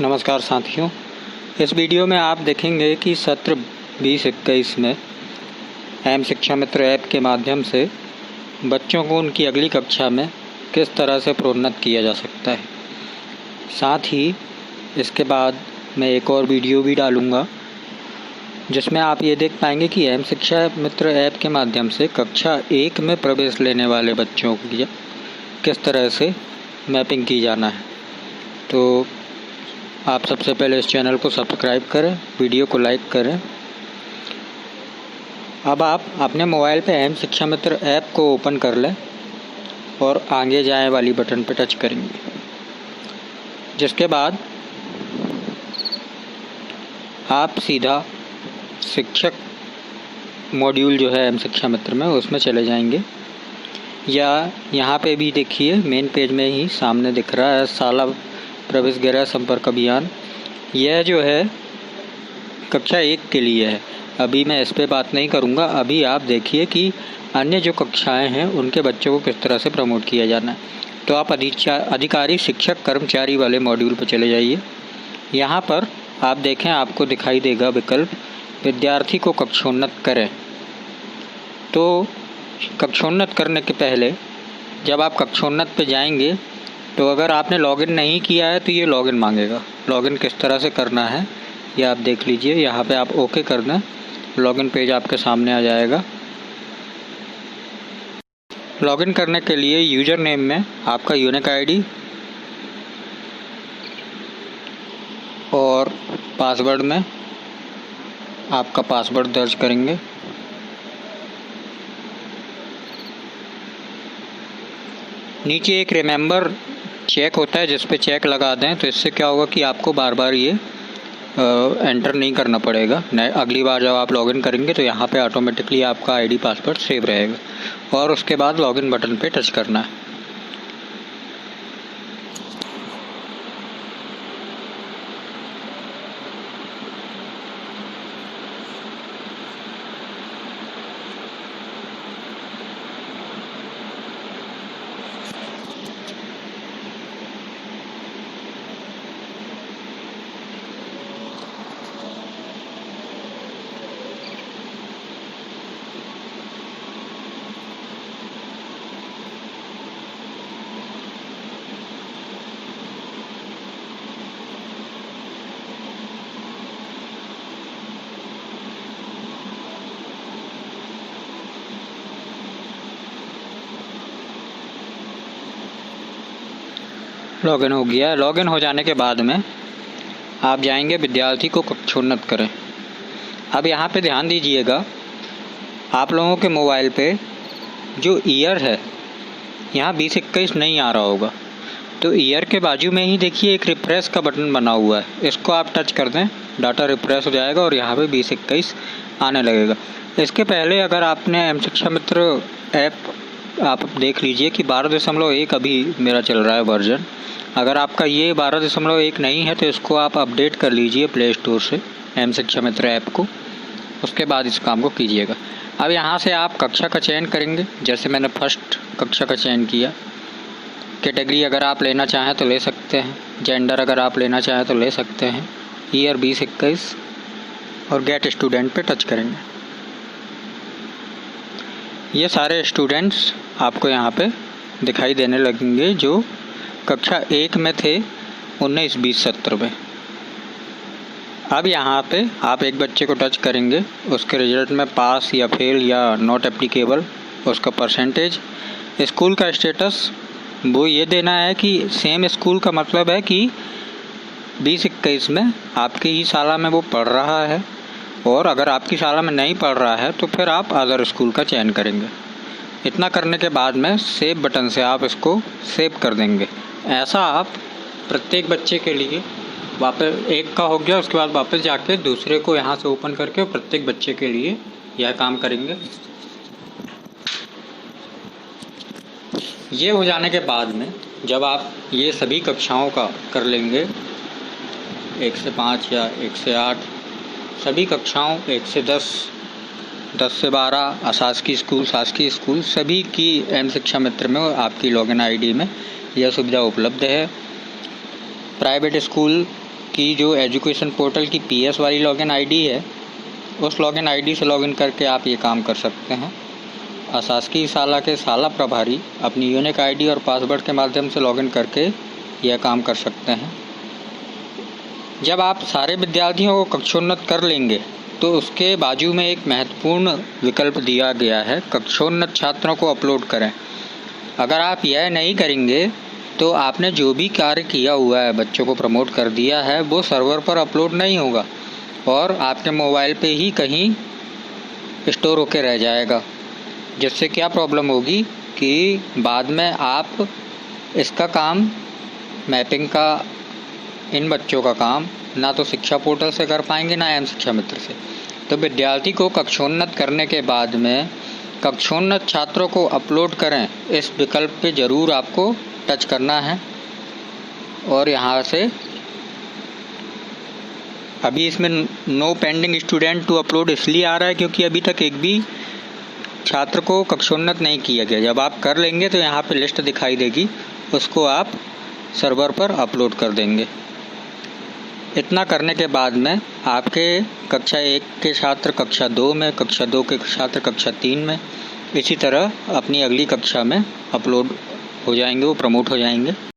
नमस्कार साथियों, इस वीडियो में आप देखेंगे कि सत्र 20-21 में एम शिक्षा मित्र ऐप के माध्यम से बच्चों को उनकी अगली कक्षा में किस तरह से प्रोन्नत किया जा सकता है। साथ ही इसके बाद मैं एक और वीडियो भी डालूँगा जिसमें आप ये देख पाएंगे कि एम शिक्षा मित्र ऐप के माध्यम से कक्षा 1 में प्रवेश लेने वाले बच्चों की किस तरह से मैपिंग की जाना है। तो आप सबसे पहले इस चैनल को सब्सक्राइब करें, वीडियो को लाइक करें। अब आप अपने मोबाइल पे एम शिक्षा मित्र ऐप को ओपन कर लें और आगे जाए वाली बटन पर टच करेंगे, जिसके बाद आप सीधा शिक्षक मॉड्यूल जो है एम शिक्षा मित्र में उसमें चले जाएंगे। या यहाँ पे भी देखिए मेन पेज में ही सामने दिख रहा है शाला प्रवेश गृह संपर्क अभियान। यह जो है कक्षा 1 के लिए है। अभी मैं इस पे बात नहीं करूँगा। अभी आप देखिए कि अन्य जो कक्षाएं हैं उनके बच्चों को किस तरह से प्रमोट किया जाना है। तो आप अधिकारी शिक्षक कर्मचारी वाले मॉड्यूल पर चले जाइए। यहाँ पर आप देखें, आपको दिखाई देगा विकल्प विद्यार्थी को कक्षोन्नत करें। तो कक्षोन्नत करने के पहले जब आप कक्षोन्नत पे जाएंगे तो अगर आपने लॉगिन नहीं किया है तो ये लॉगिन मांगेगा। लॉगिन किस तरह से करना है ये आप देख लीजिए। यहाँ पे आप ओके कर दें, लॉगिन पेज आपके सामने आ जाएगा। लॉगिन करने के लिए यूज़र नेम में आपका यूनिक आईडी और पासवर्ड में आपका पासवर्ड दर्ज करेंगे। नीचे एक रिमेंबर चेक होता है जिस पे चेक लगा दें, तो इससे क्या होगा कि आपको बार बार ये एंटर नहीं करना पड़ेगा। अगली बार जब आप लॉगिन करेंगे तो यहाँ पे ऑटोमेटिकली आपका आईडी पासवर्ड सेव रहेगा और उसके बाद लॉगिन बटन पे टच करना है। लॉगिन हो गया। लॉगिन हो जाने के बाद में आप जाएंगे विद्यार्थी को कक्षोन्नत करें। अब यहाँ पे ध्यान दीजिएगा, आप लोगों के मोबाइल पे जो ईयर है यहाँ 20-21 नहीं आ रहा होगा, तो ईयर के बाजू में ही देखिए एक रिफ्रेश का बटन बना हुआ है। इसको आप टच कर दें, डाटा रिफ्रेश हो जाएगा और यहाँ पे 20-21 आने लगेगा। इसके पहले अगर आपने एम शिक्षा मित्र ऐप आप देख लीजिए कि 12.1 अभी मेरा चल रहा है वर्जन। अगर आपका ये 12.1 नहीं है तो इसको आप अपडेट कर लीजिए प्ले स्टोर से एम शिक्षा मित्र ऐप को, उसके बाद इस काम को कीजिएगा। अब यहाँ से आप कक्षा का चयन करेंगे, जैसे मैंने फर्स्ट कक्षा का चयन किया। कैटेगरी अगर आप लेना चाहें तो ले सकते हैं, जेंडर अगर आप लेना चाहें तो ले सकते हैं। ईयर 20-21 और गेट स्टूडेंट पे टच करेंगे। ये सारे स्टूडेंट्स आपको यहाँ पे दिखाई देने लगेंगे जो कक्षा 1 में थे 19-20 सत्र में। अब यहाँ पे आप एक बच्चे को टच करेंगे, उसके रिजल्ट में पास या फेल या नॉट एप्लीकेबल, उसका परसेंटेज, स्कूल का स्टेटस वो ये देना है कि सेम स्कूल का मतलब है कि 20-21 में आपकी ही शाला में वो पढ़ रहा है, और अगर आपकी शाला में नहीं पढ़ रहा है तो फिर आप अदर स्कूल का चयन करेंगे। इतना करने के बाद में सेव बटन से आप इसको सेव कर देंगे। ऐसा आप प्रत्येक बच्चे के लिए वापस एक का हो गया, उसके बाद वापस जाके दूसरे को यहाँ से ओपन करके प्रत्येक बच्चे के लिए यह काम करेंगे। ये हो जाने के बाद में जब आप ये सभी कक्षाओं का कर लेंगे, 1 से 5 या 1 से 8 सभी कक्षाओं, 1 से 10, 10 से 12 अशासकीय स्कूल, शासकीय स्कूल सभी की एम शिक्षा मित्र में आपकी लॉगिन आईडी में यह सुविधा उपलब्ध है। प्राइवेट स्कूल आपकी जो एजुकेशन पोर्टल की PS वाली लॉगिन आईडी है, उस लॉगिन आईडी से लॉगिन करके आप ये काम कर सकते हैं। अशासकीय शाला के शाला प्रभारी अपनी यूनिक आईडी और पासवर्ड के माध्यम से लॉगिन करके यह काम कर सकते हैं। जब आप सारे विद्यार्थियों को कक्षोन्नत कर लेंगे तो उसके बाजू में एक महत्वपूर्ण विकल्प दिया गया है, कक्षोन्नत छात्रों को अपलोड करें। अगर आप यह नहीं करेंगे तो आपने जो भी कार्य किया हुआ है, बच्चों को प्रमोट कर दिया है, वो सर्वर पर अपलोड नहीं होगा और आपके मोबाइल पे ही कहीं स्टोर होके रह जाएगा। जिससे क्या प्रॉब्लम होगी कि बाद में आप इसका काम, मैपिंग का, इन बच्चों का काम ना तो शिक्षा पोर्टल से कर पाएंगे ना एम शिक्षा मित्र से। तो विद्यार्थी को कक्षोन्नत करने के बाद में कक्षोन्नत छात्रों को अपलोड करें, इस विकल्प पे ज़रूर आपको टच करना है। और यहाँ से अभी इसमें no pending student to upload इसलिए आ रहा है क्योंकि अभी तक एक भी छात्र को कक्षोन्नत नहीं किया गया। जब आप कर लेंगे तो यहाँ पे लिस्ट दिखाई देगी, उसको आप सर्वर पर अपलोड कर देंगे। इतना करने के बाद में आपके कक्षा 1 के छात्र कक्षा 2 में, कक्षा 2 के छात्र कक्षा 3 में, इसी तरह अपनी अगली कक्षा में अपलोड हो जाएंगे, वो प्रमोट हो जाएंगे।